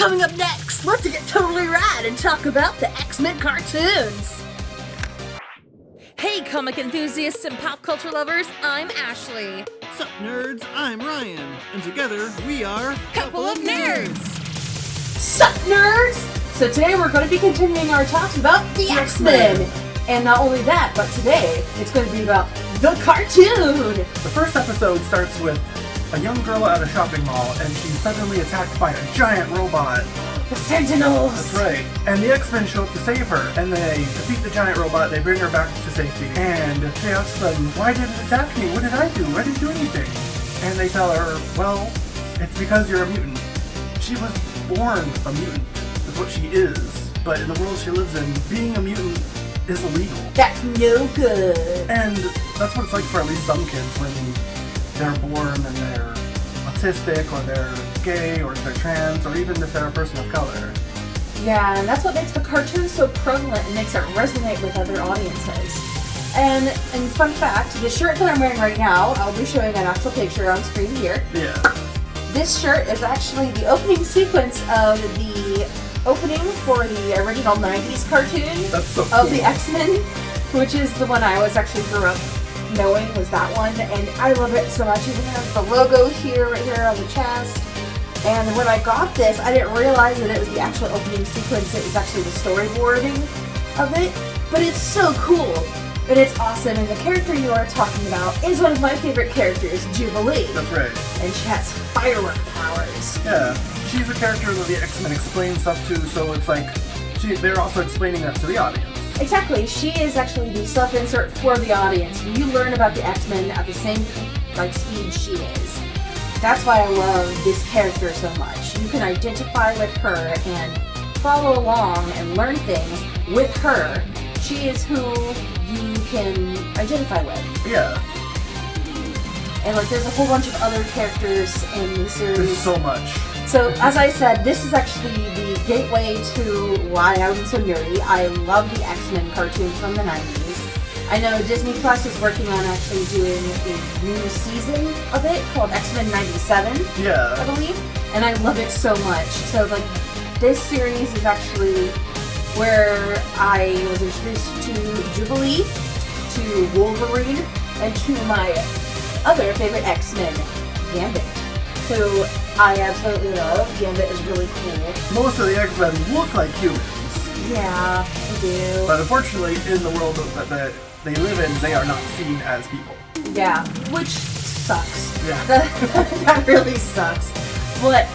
Coming up next, let's get totally rad and talk about the Xmen Cartoons. Hey comic enthusiasts and pop culture lovers, I'm Ashley. Sup nerds, I'm Ryan, and together we are Couple of Nerds! Sup nerds! So today we're going to be continuing our talks about the X-Men. And not only that, but today it's going to be about the cartoon! The first episode starts with a young girl at a shopping mall, and she's suddenly attacked by a giant robot. The Sentinels! That's right. And the X-Men show up to save her, and they defeat the giant robot, they bring her back to safety, and she asks them, why did it attack me? What did I do? I didn't do anything. And they tell her, well, it's because you're a mutant. She was born a mutant. That's what she is. But in the world she lives in, being a mutant is illegal. That's no good. And that's what it's like for at least some kids when they're born and they're autistic, or they're gay, or they're trans, or even if they're a person of color. Yeah, and that's what makes the cartoon so prevalent and makes it resonate with other audiences. And fun fact, the shirt that I'm wearing right now, I'll be showing an actual picture on screen here. Yeah. This shirt is actually the opening sequence of the opening for the original 90s cartoon. That's so cool. Of the X-Men, which is the one I was actually grew up knowing was that one, and I love it so much. Even has the logo here, right here on the chest. And when I got this, I didn't realize that it was the actual opening sequence. It was actually the storyboarding of it, but it's so cool. And it's awesome, and the character you are talking about is one of my favorite characters, Jubilee. That's right. And she has firework powers. Yeah. She's a character that the X-Men explain stuff to, so it's like they're also explaining that to the audience. Exactly. She is actually the self-insert for the audience. You learn about the X-Men at the same speed she is. That's why I love this character so much. You can identify with her and follow along and learn things with her. She is who you can identify with. Yeah. And there's a whole bunch of other characters in the series. There's so much. So, as I said, this is actually the gateway to why I'm so nerdy. I love the X-Men cartoon from the 90s. I know Disney Plus is working on actually doing a new season of it called X-Men 97, Yeah. I believe. And I love it so much. So, this series is actually where I was introduced to Jubilee, to Wolverine, and to my other favorite X-Men, Gambit, who I absolutely love. Gambit is really cool. Most of the X-Men look like humans. Yeah, they do. But unfortunately, in the world that they live in, they are not seen as people. Yeah, which sucks. Yeah. That really sucks. But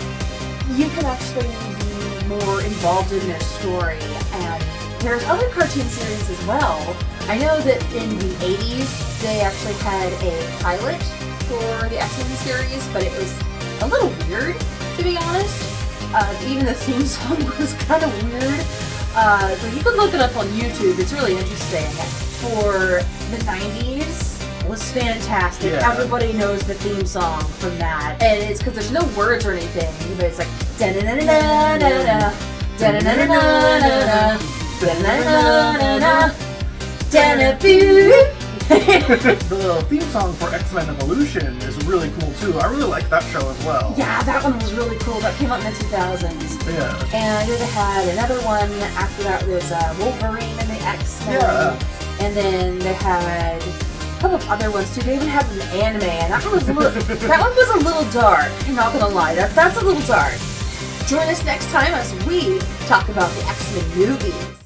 you can actually be more involved in their story, and there's other cartoon series as well. I know that in the 80s, they actually had a pilot for the X-Men series, but it was a little weird, to be honest. Even the theme song was kind of weird. So you can look it up on YouTube. It's really interesting. For the 90s, it was fantastic. Yeah. Everybody knows the theme song from that. And it's because there's no words or anything. But it's like da-na-na-na-na-na-na, da-na-na-na-na-na-na, da-na-na-na-na-na, da-na-boo. The theme song for X-Men Evolution is really cool too. I really like that show as well. Yeah, that one was really cool. That came out in the 2000s. Yeah. And it had another one after that was Wolverine and the X-Men. Yeah. And then they had a couple of other ones too. They even had an anime, and that one was a little dark. I'm not gonna lie, that's a little dark. Join us next time as we talk about the X-Men movies.